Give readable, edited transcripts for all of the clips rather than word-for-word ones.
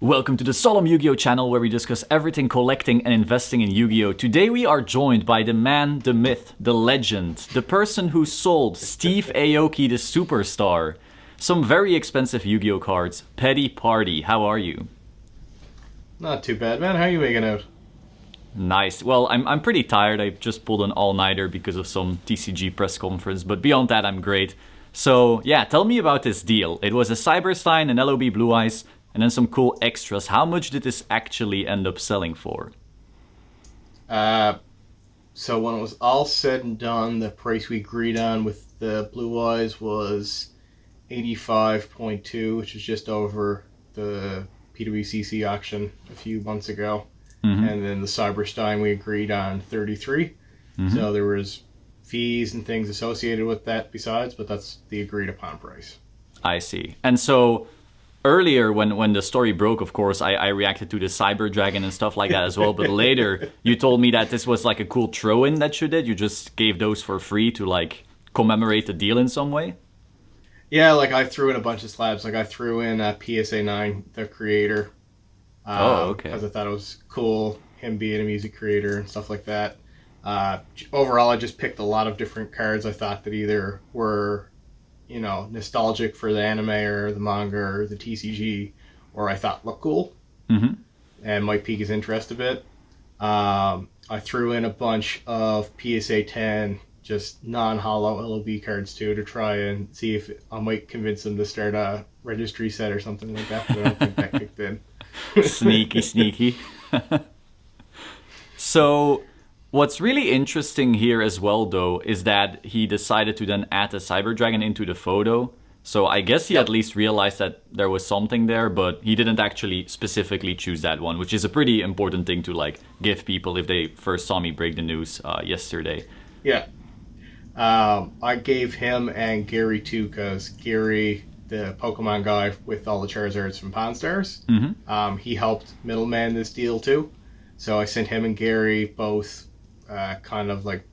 Welcome to the Solemn Yu-Gi-Oh channel where we discuss everything collecting and investing in Yu-Gi-Oh! Today we are joined by the man, the myth, the legend, the person who sold Steve Aoki the superstar some very expensive Yu-Gi-Oh cards, Petiparty. How are you? Not too bad, man. How are you making out? Nice. Well, I'm pretty tired. I just pulled an all-nighter because of some TCG press conference, but beyond that I'm great. So yeah, tell me about this deal. It was a Cyberstein, an LOB Blue Eyes, and then some cool extras. How much did this actually end up selling for? So when it was all said and done, the price we agreed on with the Blue Eyes was 85.2, which is just over the PWCC auction a few months ago. Mm-hmm. And then the Cyberstein we agreed on 33. Mm-hmm. So there was fees and things associated with that besides, but that's the agreed upon price. I see. And so earlier, when the story broke, of course, I reacted to the Cyber Dragon and stuff like that as well. But later, you told me that this was like a cool throw-in that you did. You just gave those for free to like commemorate the deal in some way. Yeah, like I threw in a bunch of slabs. Like I threw in PSA 9, the creator. Okay. Because I thought it was cool, him being a music creator and stuff like that. Overall, I just picked a lot of different cards I thought that either were, nostalgic for the anime or the manga or the TCG, or I thought looked cool and might pique his interest a bit. I threw in a bunch of PSA 10, just non-hollow LOB cards too, to try and see if I might convince him to start a registry set or something like that, but I don't think that kicked in. Sneaky. So what's really interesting here as well, though, is that he decided to then add the Cyber Dragon into the photo. So I guess he at least realized that there was something there, but he didn't actually specifically choose that one, which is a pretty important thing to like give people if they first saw me break the news yesterday. Yeah. I gave him and Gary too, because Gary, the Pokemon guy with all the Charizards from Pawn Stars, he helped middleman this deal too. So I sent him and Gary both kind of like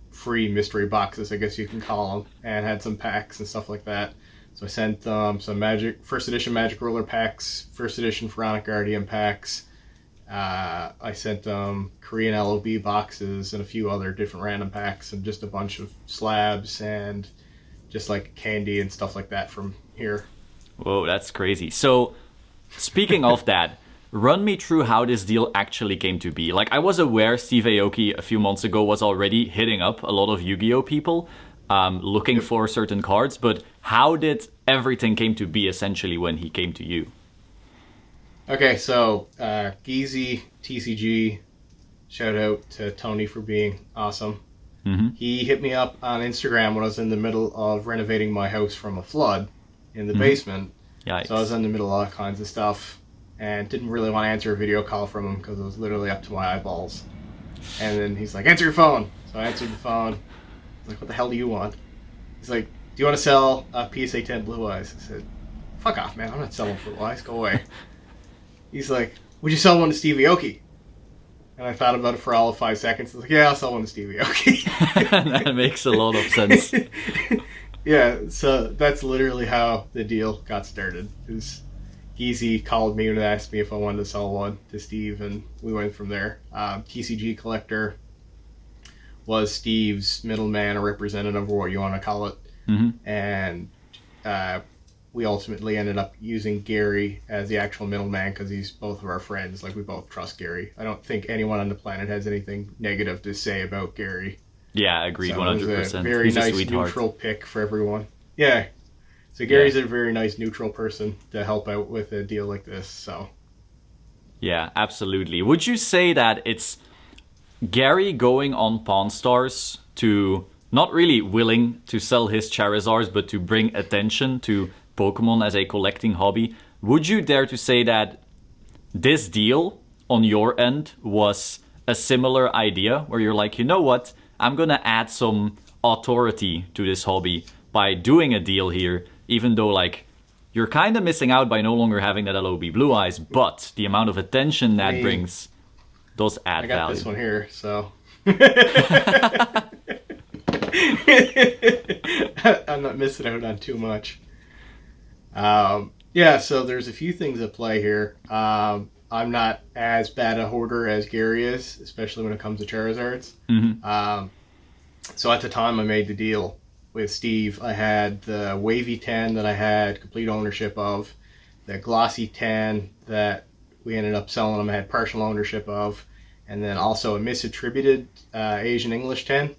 free mystery boxes, I guess you can call them, and had some packs and stuff like that. So I sent them some first edition Magic Ruler packs, first edition Pharaonic Guardian packs. I sent them Korean LOB boxes and a few other different random packs and just a bunch of slabs and just like candy and stuff like that from here. Whoa, that's crazy. So speaking of that, run me through how this deal actually came to be. Like, I was aware Steve Aoki a few months ago was already hitting up a lot of Yu-Gi-Oh people looking for certain cards, but how did everything came to be essentially when he came to you? Okay, so Geezy TCG, shout out to Tony for being awesome. He hit me up on Instagram when I was in the middle of renovating my house from a flood in the basement. Yikes. So I was in the middle of all kinds of stuff and didn't really want to answer a video call from him because it was literally up to my eyeballs. And then he's like, answer your phone. So I answered the phone. I was like, what the hell do you want? He's like, do you want to sell PSA 10 Blue Eyes? I said, fuck off, man. I'm not selling Blue Eyes. Go away. He's like, would you sell one to Steve Aoki? And I thought about it for all of 5 seconds. I was like, yeah, I'll sell one to Steve Aoki. That makes a lot of sense. Yeah, so that's literally how the deal got started. Geezy called me and asked me if I wanted to sell one to Steve, and we went from there. TCG Collector was Steve's middleman or representative, or what you want to call it. And we ultimately ended up using Gary as the actual middleman because he's both of our friends. Like, we both trust Gary. I don't think anyone on the planet has anything negative to say about Gary. Yeah, agreed, so 100%. It was a very He's nice a sweetheart. neutral pick for everyone. Yeah. So Gary's a very nice neutral person to help out with a deal like this. So. Yeah, absolutely. Would you say that it's Gary going on Pawn Stars to not really willing to sell his Charizards, but to bring attention to Pokemon as a collecting hobby? Would you dare to say that this deal on your end was a similar idea where you're like, you know what, I'm gonna add some authority to this hobby by doing a deal here, even though like you're kind of missing out by no longer having that LOB Blue Eyes, but the amount of attention that brings does add value. I got this one here, so I'm not missing out on too much. Yeah, so there's a few things at play here. I'm not as bad a hoarder as Gary is, especially when it comes to Charizards. So at the time I made the deal with Steve, I had the Wavy 10 that I had complete ownership of, the Glossy 10 that we ended up selling them, I had partial ownership of, and then also a misattributed Asian English 10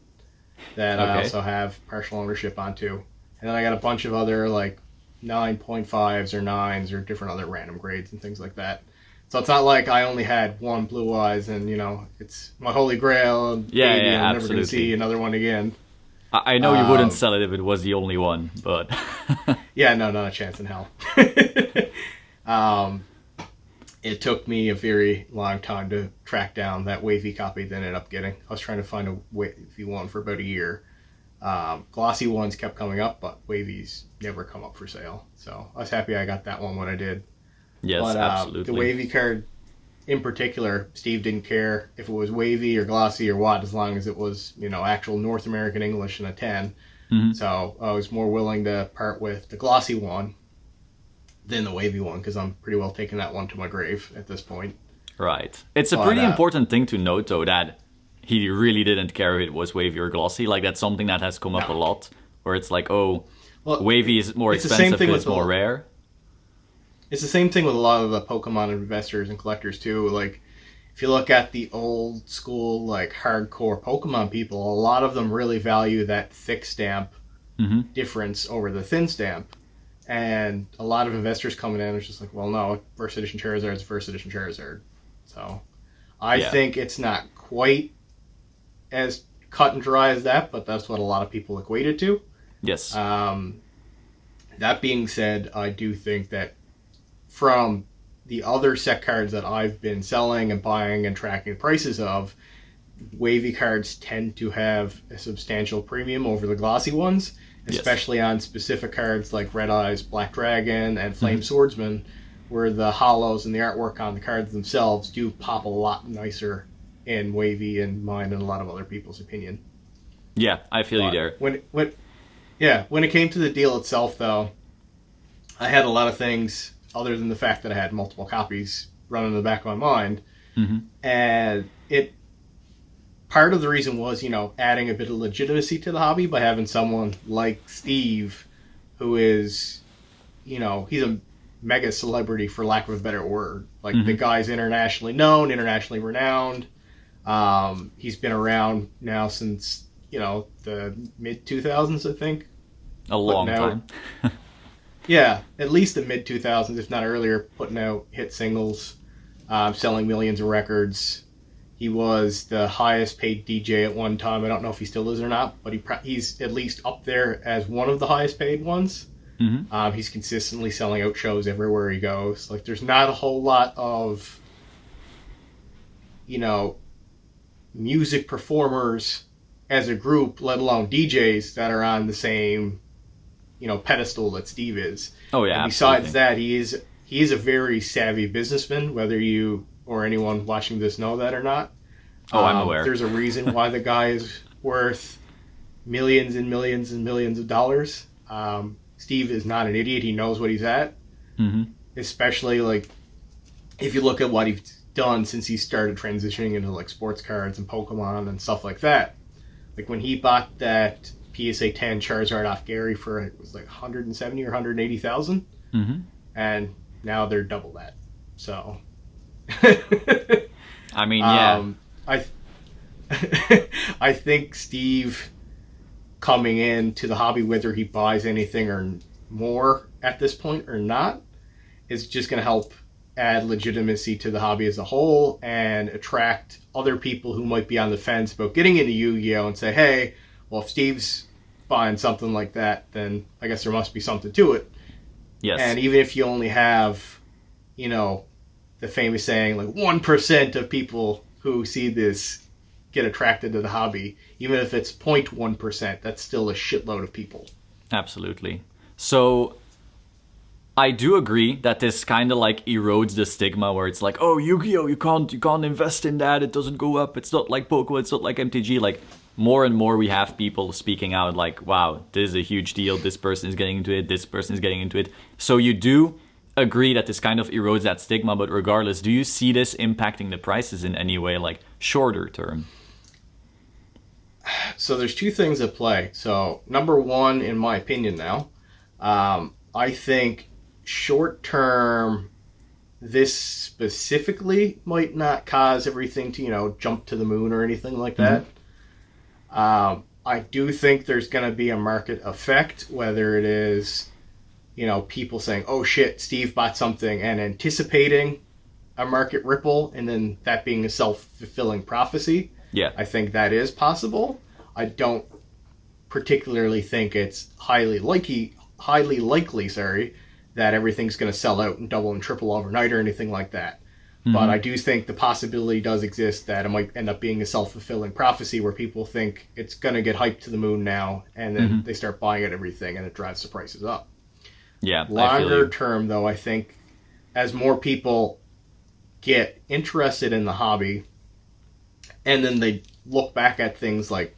that I also have partial ownership on too. And then I got a bunch of other like 9.5s or 9s or different other random grades and things like that. So it's not like I only had one Blue Eyes and, it's my holy grail and Yeah, baby, yeah, I'm never going to absolutely. see another one again. I know you wouldn't sell it if it was the only one, but Yeah, no, not a chance in hell. It took me a very long time to track down that Wavy copy that I ended up getting. I was trying to find a Wavy one for about a year. Glossy ones kept coming up, but Wavies never come up for sale. So I was happy I got that one when I did. yes, But absolutely. the Wavy card in particular, Steve didn't care if it was Wavy or Glossy or what, as long as it was, actual North American English and a 10. So I was more willing to part with the Glossy one than the Wavy one, because I'm pretty well taking that one to my grave at this point. Right. It's a pretty important thing to note, though, that he really didn't care if it was Wavy or Glossy. Like, that's something that has come up a lot, where it's like, Wavy is more expensive because it's more rare. It's the same thing with a lot of the Pokemon investors and collectors, too. Like, if you look at the old school, like, hardcore Pokemon people, a lot of them really value that thick stamp difference over the thin stamp. And a lot of investors coming in are just like, well, no, first edition Charizard is first edition Charizard. So I think it's not quite as cut and dry as that, but that's what a lot of people equate it to. Yes. That being said, I do think that from the other set cards that I've been selling and buying and tracking prices of, Wavy cards tend to have a substantial premium over the glossy ones, especially on specific cards like Red Eyes, Black Dragon, and Flame Swordsman, where the hollows and the artwork on the cards themselves do pop a lot nicer in Wavy, in mine, and a lot of other people's opinion. Yeah, I feel you there. When it came to the deal itself, though, I had a lot of things other than the fact that I had multiple copies running in the back of my mind, and part of the reason was, adding a bit of legitimacy to the hobby by having someone like Steve, who is, he's a mega celebrity, for lack of a better word. Like, the guy's internationally known, internationally renowned. He's been around now since, the mid-2000s, I think. A long time. Yeah, at least the mid-2000s, if not earlier, putting out hit singles, selling millions of records. He was the highest paid DJ at one time. I don't know if he still is or not, but he's at least up there as one of the highest paid ones. He's consistently selling out shows everywhere he goes. Like, there's not a whole lot of, music performers as a group, let alone DJs, that are on the same, pedestal that Steve is. Oh yeah. And besides that, he is a very savvy businessman, whether you or anyone watching this know that or not. Oh, I'm aware. There's a reason why the guy is worth millions and millions and millions of dollars. Steve is not an idiot. He knows what he's at. Especially, like, if you look at what he's done since he started transitioning into, like, sports cards and Pokemon and stuff like that. Like, when he bought that PSA 10 Charizard off Gary for, it was like 170 or 180,000. And now they're double that. So... I mean, yeah. I think Steve coming into the hobby, whether he buys anything or more at this point or not, is just going to help add legitimacy to the hobby as a whole and attract other people who might be on the fence about getting into Yu-Gi-Oh! And say, hey, well, if Steve's buying something like that, then I guess there must be something to it. Yes. And even if you only have, the famous saying, like, 1% of people who see this get attracted to the hobby, even if it's 0.1%, that's still a shitload of people. Absolutely. So I do agree that this kind of like erodes the stigma where it's like, oh, Yu-Gi-Oh, you can't invest in that, it doesn't go up, it's not like Pokemon, it's not like MTG. Like, more and more we have people speaking out like, wow, this is a huge deal, this person is getting into it, this person is getting into it. So you do agree that this kind of erodes that stigma, but regardless, do you see this impacting the prices in any way, like shorter term? So there's two things at play. So number one, in my opinion now, I think short term, this specifically might not cause everything to, jump to the moon or anything like that. I do think there's going to be a market effect, whether it is, people saying, oh shit, Steve bought something, and anticipating a market ripple, and then that being a self-fulfilling prophecy. Yeah. I think that is possible. I don't particularly think it's highly likely, that everything's going to sell out and double and triple overnight or anything like that. But I do think the possibility does exist that it might end up being a self-fulfilling prophecy where people think it's going to get hyped to the moon now, and then they start buying at everything, and it drives the prices up. Yeah. Longer term, though, I think as more people get interested in the hobby, and then they look back at things like,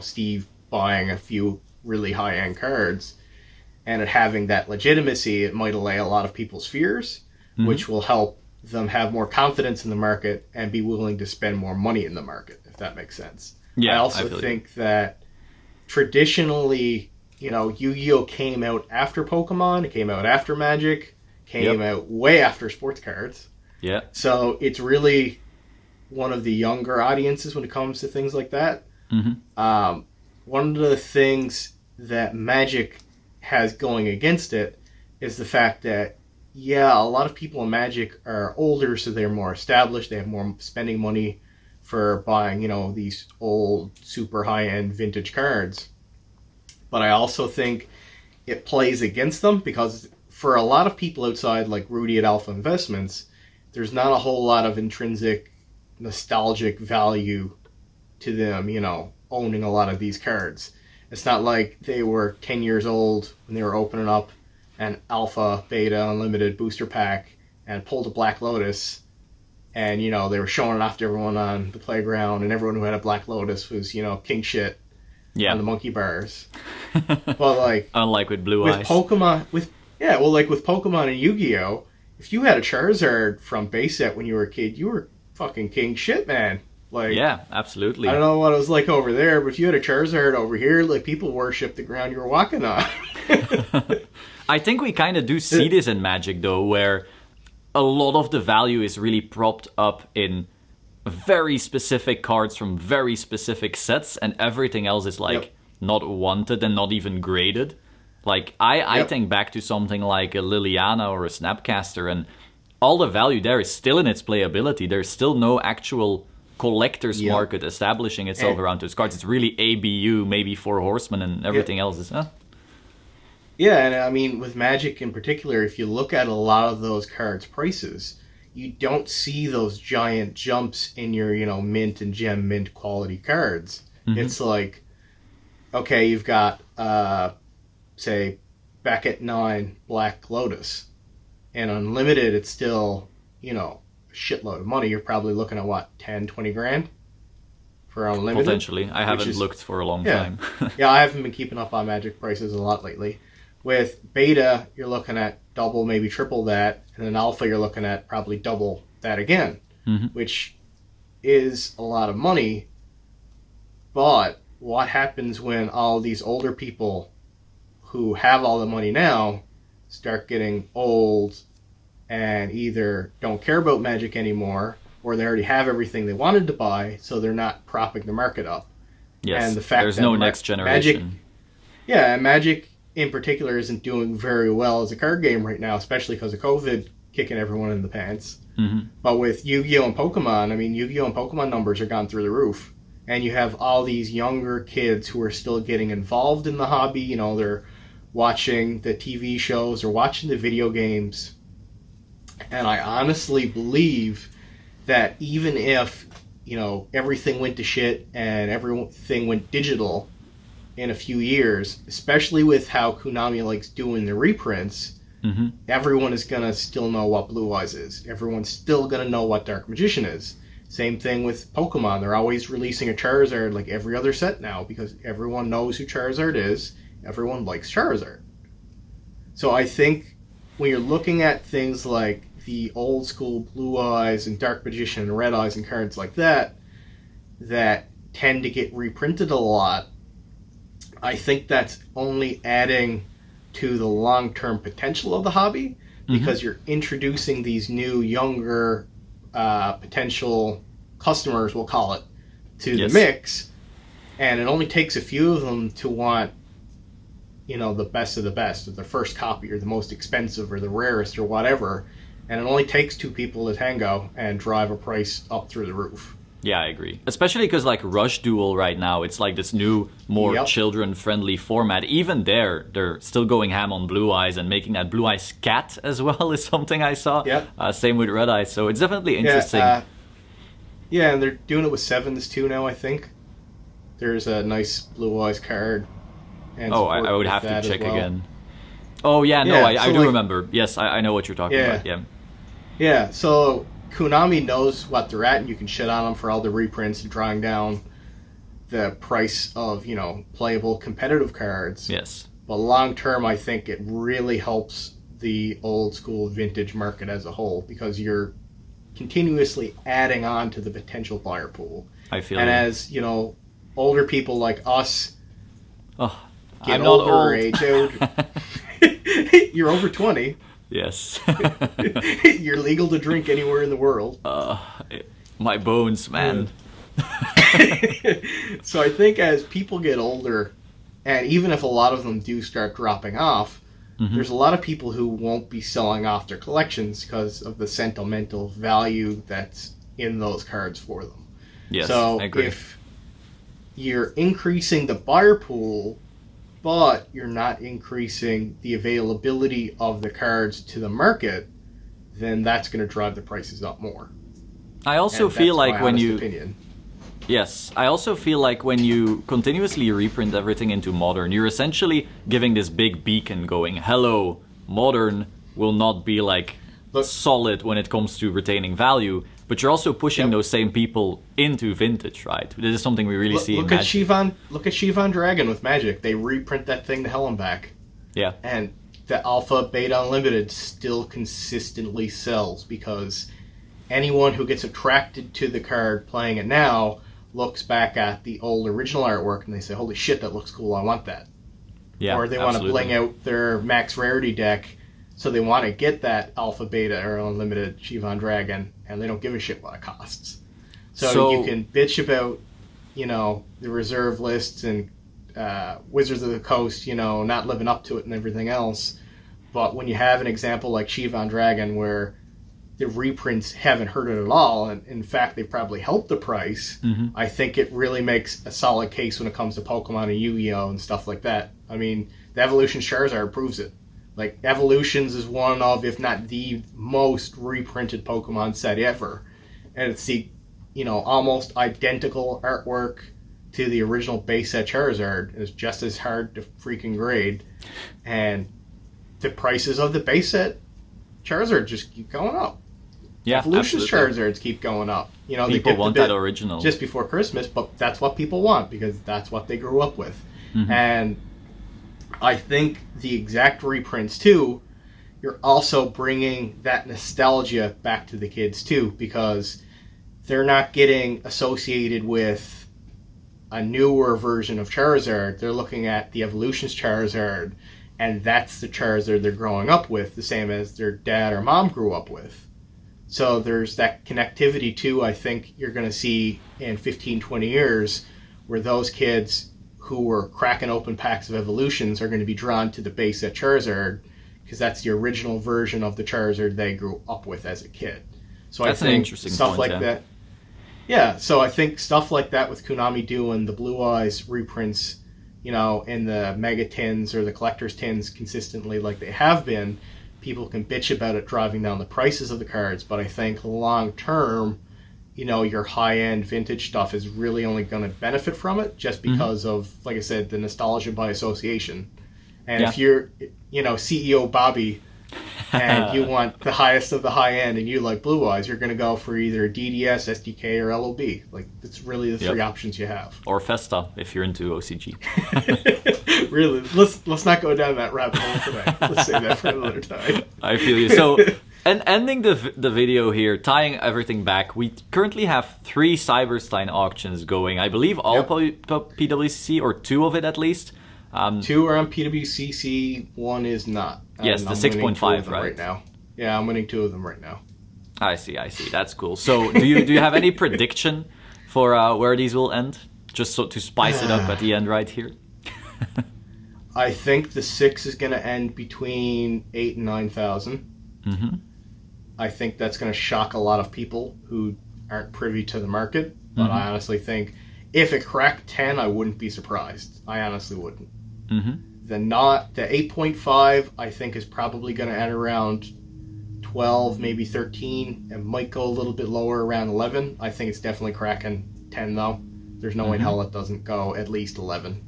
Steve buying a few really high-end cards, and it having that legitimacy, it might allay a lot of people's fears, which will help them have more confidence in the market and be willing to spend more money in the market, if that makes sense. Yeah, I also think that traditionally, Yu-Gi-Oh came out after Pokemon, it came out after Magic, came out way after sports cards. Yeah. So it's really one of the younger audiences when it comes to things like that. One of the things that Magic has going against it is the fact that a lot of people in Magic are older, so they're more established. They have more spending money for buying, these old, super high-end vintage cards. But I also think it plays against them because for a lot of people outside, like Rudy at Alpha Investments, there's not a whole lot of intrinsic nostalgic value to them, owning a lot of these cards. It's not like they were 10 years old when they were opening up an Alpha, Beta, Unlimited booster pack and pulled a Black Lotus, and they were showing it off to everyone on the playground, and everyone who had a Black Lotus was king shit on the monkey bars. But unlike with Blue Eyes, Pokemon, with Pokemon and Yu-Gi-Oh, if you had a Charizard from base set when you were a kid, you were fucking king shit, man. Yeah, absolutely. I don't know what it was like over there, but if you had a Charizard over here, people worship the ground you were walking on. I think we kind of do see this in Magic, though, where a lot of the value is really propped up in very specific cards from very specific sets, and everything else is not wanted and not even graded. I think back to something like a Liliana or a Snapcaster, and all the value there is still in its playability. There's still no actual collector's market establishing itself around those cards. It's really ABU, maybe Four Horsemen, and everything else is, Yeah, and I mean, with Magic in particular, if you look at a lot of those cards' prices, you don't see those giant jumps in your, mint and gem mint quality cards. It's like, okay, you've got, say, back at 9, Black Lotus, and Unlimited, it's still, a shitload of money. You're probably looking at, 10, 20 grand for Unlimited? Potentially. I haven't looked for a long time. I haven't been keeping up on Magic prices a lot lately. With Beta, you're looking at double, maybe triple that, and then Alpha, you're looking at probably double that again, which is a lot of money. But what happens when all these older people who have all the money now start getting old and either don't care about Magic anymore, or they already have everything they wanted to buy, so they're not propping the market up? Yes, and the fact there's that no next generation. Magic in particular isn't doing very well as a card game right now, especially because of COVID kicking everyone in the pants. But with Yu-Gi-Oh! And Pokemon, Yu-Gi-Oh! And Pokemon numbers are gone through the roof. And you have all these younger kids who are still getting involved in the hobby. They're watching the TV shows or watching the video games. And I honestly believe that even if, everything went to shit and everything went digital in a few years, especially with how Konami likes doing the reprints, everyone is going to still know what Blue Eyes is. Everyone's still going to know what Dark Magician is. Same thing with Pokemon. They're always releasing a Charizard like every other set now because everyone knows who Charizard is. Everyone likes Charizard. So I think when you're looking at things like the old school Blue Eyes and Dark Magician and Red Eyes and cards like that tend to get reprinted a lot, I think that's only adding to the long-term potential of the hobby, because you're introducing these new, younger potential customers, we'll call it, to the mix, and it only takes a few of them to want, the best of the best, or the first copy, or the most expensive, or the rarest, or whatever, and it only takes two people to tango and drive a price up through the roof. Yeah, I agree. Especially because like Rush Duel right now, it's like this new, more children-friendly format. Even they're still going ham on Blue Eyes, and making that Blue Eyes cat as well is something I saw. Yep. Same with Red Eyes, so it's definitely interesting. Yeah, and they're doing it with 7s too now, I think. There's a nice Blue Eyes card. And I would have to check again. Oh, yeah, no, I do remember. Yes, I know what you're talking about, yeah. Yeah, so Konami knows what they're at, and you can shit on them for all the reprints and drawing down the price of, playable competitive cards. Yes. But long term, I think it really helps the old school vintage market as a whole, because you're continuously adding on to the potential buyer pool. I feel and as, older people like us get I'm older not old. or age out, you're over 20. Yes. You're legal to drink anywhere in the world. My bones, man. So I think as people get older, and even if a lot of them do start dropping off, there's a lot of people who won't be selling off their collections because of the sentimental value that's in those cards for them. Yes, so I agree. If you're increasing the buyer pool, but you're not increasing the availability of the cards to the market, then that's going to drive the prices up more. I also feel like when you... opinion. Yes, I also feel like when you continuously reprint everything into Modern, you're essentially giving this big beacon going, hello, Modern will not be like solid when it comes to retaining value, but you're also pushing those same people into Vintage, right? This is something we really see in Magic. Look at Shivan Dragon with Magic. They reprint that thing to hell and back. Yeah. And the Alpha Beta Unlimited still consistently sells, because anyone who gets attracted to the card playing it now looks back at the old original artwork and they say, holy shit, that looks cool, I want that. Yeah, or they want to bling out their max rarity deck, so they want to get that Alpha, Beta, or Unlimited Shivan Dragon, and they don't give a shit what it costs. So you can bitch about, the reserve lists and Wizards of the Coast, not living up to it and everything else. But when you have an example like Shivan Dragon, where the reprints haven't hurt it at all, and in fact they probably helped the price, I think it really makes a solid case when it comes to Pokemon and Yu-Gi-Oh! And stuff like that. I mean, the Evolutions Charizard proves it. Like, Evolutions is one of, if not the most reprinted Pokemon set ever. And it's the, almost identical artwork to the original base set Charizard. It's just as hard to freaking grade. And the prices of the base set Charizard just keep going up. Yeah, Evolutions absolutely. Charizards keep going up. People want that original. Just before Christmas, but that's what people want, because that's what they grew up with. And I think the exact reprints, too, you're also bringing that nostalgia back to the kids, too, because they're not getting associated with a newer version of Charizard. They're looking at the Evolutions Charizard, and that's the Charizard they're growing up with, the same as their dad or mom grew up with. So there's that connectivity, too, I think you're going to see in 15, 20 years, where those kids who were cracking open packs of Evolutions are going to be drawn to the base set Charizard, because that's the original version of the Charizard they grew up with as a kid. So that's I think an interesting stuff point, like that. Yeah, so I think stuff like that with Konami doing the Blue Eyes reprints, in the Mega Tins or the Collector's Tins consistently like they have been, people can bitch about it driving down the prices of the cards, but I think long term, your high-end vintage stuff is really only going to benefit from it, just because of, like I said, the nostalgia by association. And if you're, CEO Bobby, and you want the highest of the high-end, and you like Blue Eyes, you're going to go for either DDS, SDK, or LOB. Like, it's really the three options you have. Or Festa, if you're into OCG. Really, let's not go down that rabbit hole today. Let's save that for another time. I feel you. So, and ending the video here, tying everything back, we currently have 3 Cyberstein auctions going. I believe all PWCC, or 2 of it at least. 2 are on PWCC, 1 is not. Yes, the 6.5, right? Now. Yeah, I'm winning 2 of them right now. I see. That's cool. So, do you have any prediction for where these will end? Just so to spice it up at the end right here. I think the 6 is going to end between 8 and 9,000. Mm-hmm. I think that's going to shock a lot of people who aren't privy to the market. But I honestly think if it cracked 10, I wouldn't be surprised. I honestly wouldn't. Mm-hmm. The 8.5, I think, is probably going to end around 12, maybe 13. It might go a little bit lower, around 11. I think it's definitely cracking 10, though. There's no way in hell it doesn't go at least 11.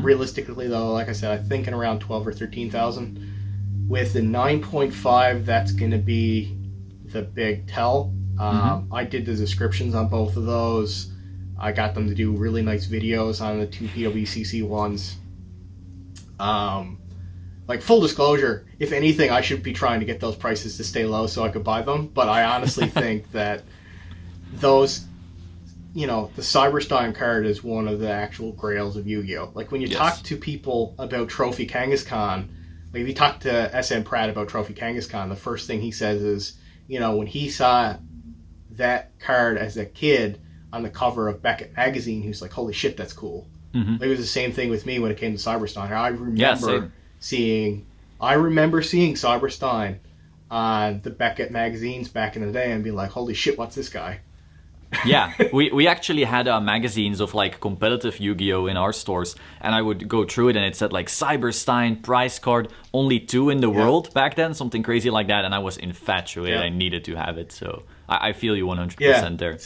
Realistically, though, like I said, I think in around 12 or 13,000. With the 9.5, that's going to be the big tell. I did the descriptions on both of those. I got them to do really nice videos on the 2 PWCC ones. Like, full disclosure, if anything, I should be trying to get those prices to stay low so I could buy them. But I honestly think that those... the Cyberstein card is one of the actual grails of Yu-Gi-Oh! Like, when you talk to people about Trophy Kangaskhan, like, if you talk to SM Pratt about Trophy Kangaskhan, the first thing he says is, when he saw that card as a kid on the cover of Beckett magazine, he was like, holy shit, that's cool. Like, it was the same thing with me when it came to Cyberstein. I remember seeing Cyberstein on the Beckett magazines back in the day and being like, holy shit, what's this guy? Yeah, we actually had magazines of like competitive Yu-Gi-Oh in our stores, and I would go through it and it said like Cyberstein prize card, only 2 in the world back then, something crazy like that, and I was infatuated. I needed to have it, so I feel you 100% there.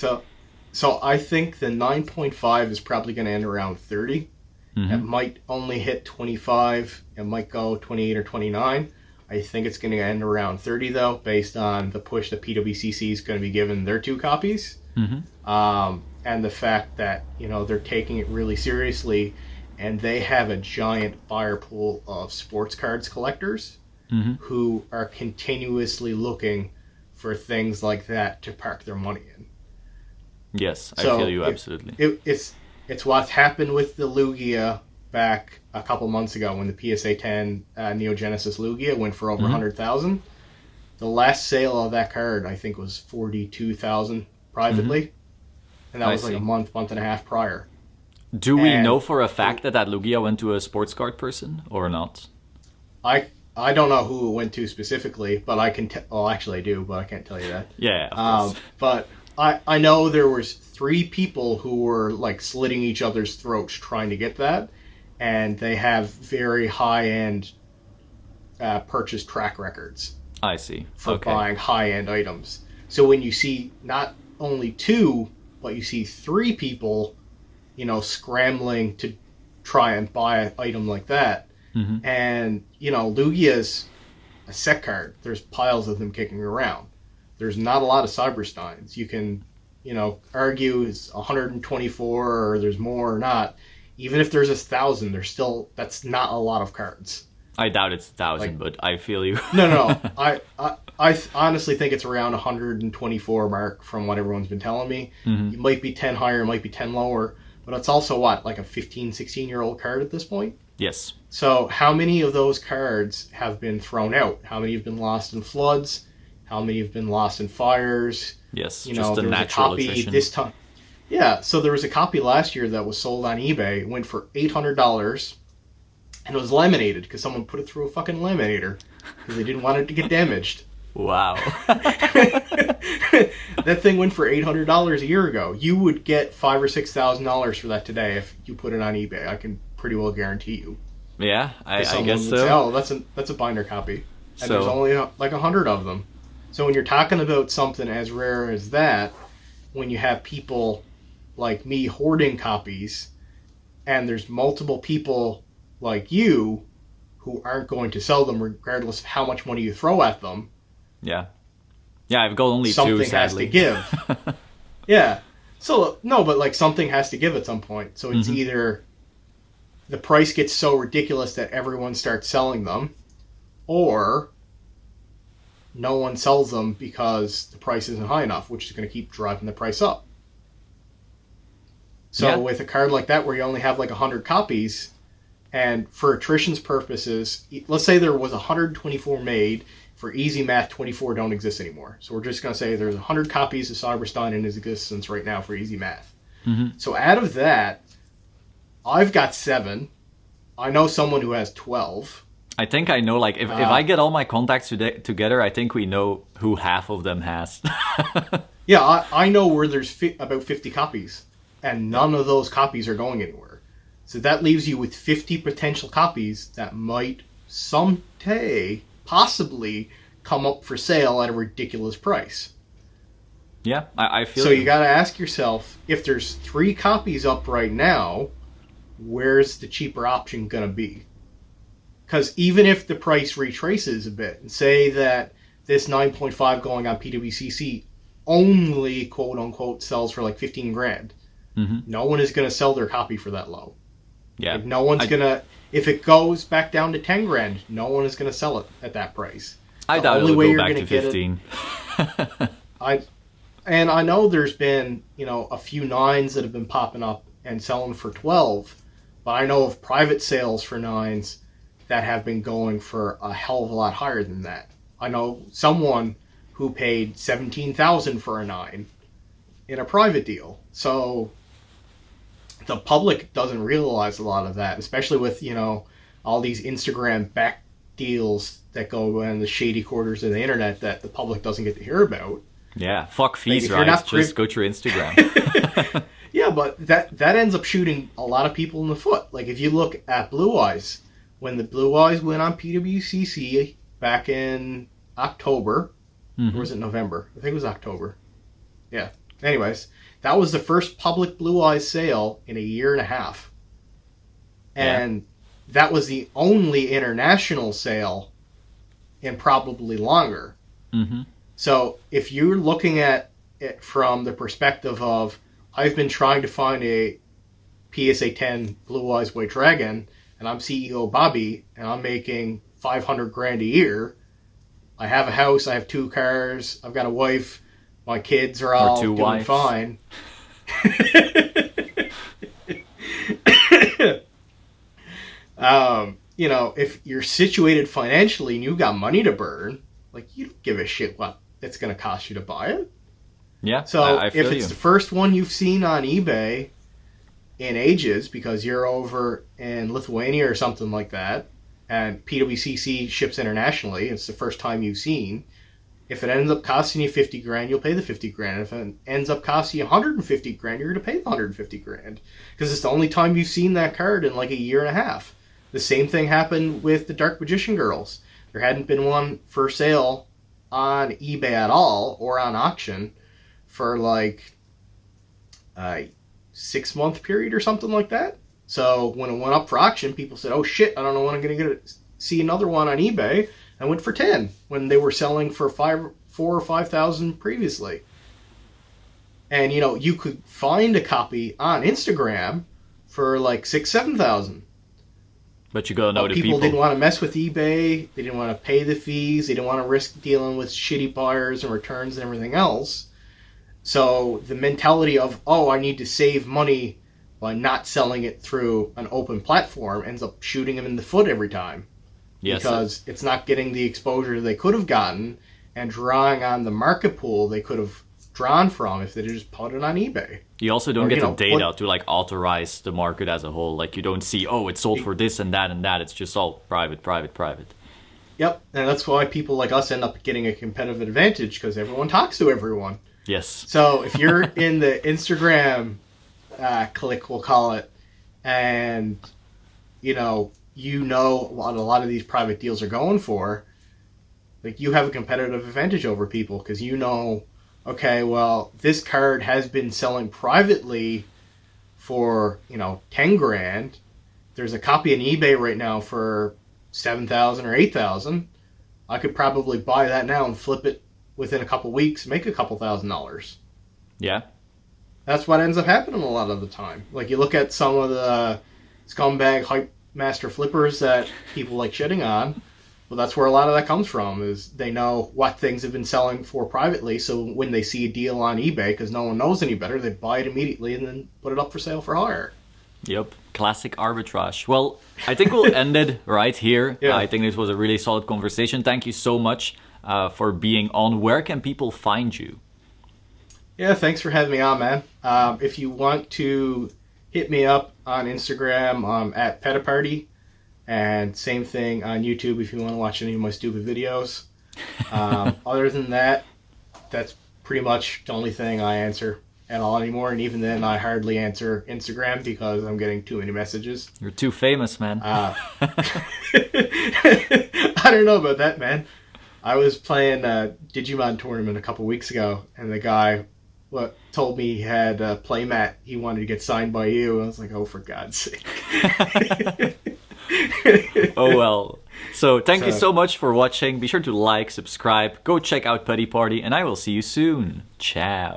So I think the 9.5 is probably going to end around 30. It might only hit 25. It might go 28 or 29. I think it's going to end around 30, though, based on the push that PWCC is going to be given their 2 copies. And the fact that, they're taking it really seriously, and they have a giant buyer pool of sports cards collectors who are continuously looking for things like that to park their money in. Yes, I feel you absolutely. It's what's happened with the Lugia back a couple months ago when the PSA 10 Neo Genesis Lugia went for over 100,000. The last sale of that card, I think, was 42,000 privately, and that was like a month and a half prior. Do we know for a fact that Lugia went to a sports card person or not? I don't know who it went to specifically, but I can well, actually I do, but I can't tell you that. Yeah, of course. But I know there was 3 people who were like slitting each other's throats trying to get that, and they have very high-end purchase track records. I see. For buying high-end items. So when you see not only 2, but you see 3 people, scrambling to try and buy an item like that, and, Lugia's a set card. There's piles of them kicking around. There's not a lot of Cybersteins. You can, argue it's 124 or there's more or not. Even if there's 1,000, that's not a lot of cards. I doubt it's 1,000, but I feel you. No. I honestly think it's around 124 mark from what everyone's been telling me. It might be 10 higher, it might be 10 lower, but it's also like a 15, 16-year-old card at this point? Yes. So how many of those cards have been thrown out? How many have been lost in floods? How many have been lost in fires? Yes, just a natural attrition. This time. Yeah, so there was a copy last year that was sold on eBay. It went for $800, and it was laminated because someone put it through a fucking laminator because they didn't want it to get damaged. Wow. That thing went for $800 a year ago. You would get $5,000 or $6,000 for that today if you put it on eBay. I can pretty well guarantee you. Yeah, I guess so. Say, oh, that's a binder copy, and there's only like 100 of them. So when you're talking about something as rare as that, when you have people like me hoarding copies, and there's multiple people like you who aren't going to sell them regardless of how much money you throw at them. Yeah, I've got only 2, sadly. Something has to give. Yeah. So, no, but like something has to give at some point. So it's either the price gets so ridiculous that everyone starts selling them, or no one sells them because the price isn't high enough, which is going to keep driving the price up. So with a card like that where you only have like 100 copies, and for attrition's purposes, let's say there was 124 made, for easy math, 24 don't exist anymore. So we're just going to say there's 100 copies of Cyberstein in existence right now for easy math. Mm-hmm. So out of that, I've got 7. I know someone who has 12. I think I know, like, if I get all my contacts together, I think we know who half of them has. Yeah, I know where there's about 50 copies, and none of those copies are going anywhere. So that leaves you with 50 potential copies that might someday possibly come up for sale at a ridiculous price. Yeah, I feel so you got to ask yourself, if there's 3 copies up right now, where's the cheaper option going to be? Because even if the price retraces a bit, and say that this 9.5 going on PWCC only, quote unquote, sells for like 15 grand, no one is going to sell their copy for that low. Yeah. Like, no one's going to, if it goes back down to 10 grand, no one is going to sell it at that price. I doubt it'll go back to 15. And I know there's been, a few 9s that have been popping up and selling for 12, but I know of private sales for 9s that have been going for a hell of a lot higher than that. I know someone who paid $17,000 for a 9 in a private deal. So the public doesn't realize a lot of that, especially with, all these Instagram back deals that go in the shady quarters of the internet that the public doesn't get to hear about. Yeah, fuck fees, right? Just go to your Instagram. Yeah, but that ends up shooting a lot of people in the foot. Like, if you look at Blue Eyes, when the Blue Eyes went on PWCC back in October, or was it November? I think it was October. Yeah. Anyways, that was the first public Blue Eyes sale in a year and a half. And that was the only international sale in probably longer. Mm-hmm. So if you're looking at it from the perspective of, I've been trying to find a PSA 10 Blue Eyes White Dragon, and I'm CEO Bobby, and I'm making 500 grand a year. I have a house, I have 2 cars, I've got a wife, my kids are all doing wives. Fine. If you're situated financially and you've got money to burn, like, you don't give a shit what it's going to cost you to buy it. Yeah, so I feel if it's the first one you've seen on eBay in ages because you're over in Lithuania or something like that, and PWCC ships internationally, it's the first time you've seen, if it ends up costing you 50 grand, you'll pay the 50 grand. If it ends up costing you 150 grand, you're going to pay the 150 grand. Because it's the only time you've seen that card in like a year and a half. The same thing happened with the Dark Magician Girls. There hadn't been one for sale on eBay at all, or on auction, for like a 6-month period or something like that. So when it went up for auction, people said, oh shit, I don't know when I'm going to see another one on eBay. I went for 10 when they were selling for 4,000 or 5,000 previously. And you could find a copy on Instagram for like 6,000-7,000. But you gotta know the people didn't want to mess with eBay. They didn't want to pay the fees. They didn't want to risk dealing with shitty buyers and returns and everything else. So the mentality of, I need to save money by not selling it through an open platform ends up shooting them in the foot every time. Yes, because it's not getting the exposure they could have gotten and drawing on the market pool they could have drawn from if they just put it on eBay. You also don't get the data to like authorize the market as a whole. Like, you don't see, it sold for this and that and that. It's just all private. Yep, and that's why people like us end up getting a competitive advantage, because everyone talks to everyone. Yes. So if you're in the Instagram clique, we'll call it, and what a lot of these private deals are going for, like, you have a competitive advantage over people, because okay, well, this card has been selling privately for 10 grand. There's a copy on eBay right now for 7,000 or 8,000. I could probably buy that now and flip it within a couple weeks, make a couple $1,000s. Yeah. That's what ends up happening a lot of the time. Like, you look at some of the scumbag hype master flippers that people like shitting on. Well, that's where a lot of that comes from, is they know what things have been selling for privately, so when they see a deal on eBay, because no one knows any better, they buy it immediately and then put it up for sale for higher. Yep, classic arbitrage. Well, I think we'll end it right here. Yeah. I think this was a really solid conversation. Thank you so much for being on. Where can people find you? Yeah, thanks for having me on, man. If you want to hit me up on Instagram, at Petiparty. And same thing on YouTube if you want to watch any of my stupid videos. Other than that, that's pretty much the only thing I answer at all anymore. And even then, I hardly answer Instagram because I'm getting too many messages. You're too famous, man. I don't know about that, man. I was playing a Digimon tournament a couple weeks ago, and the guy told me he had a playmat he wanted to get signed by you. I was like, oh, for God's sake. Oh well. So thank you so much for watching. Be sure to like, subscribe, go check out Petiparty, and I will see you soon. Ciao.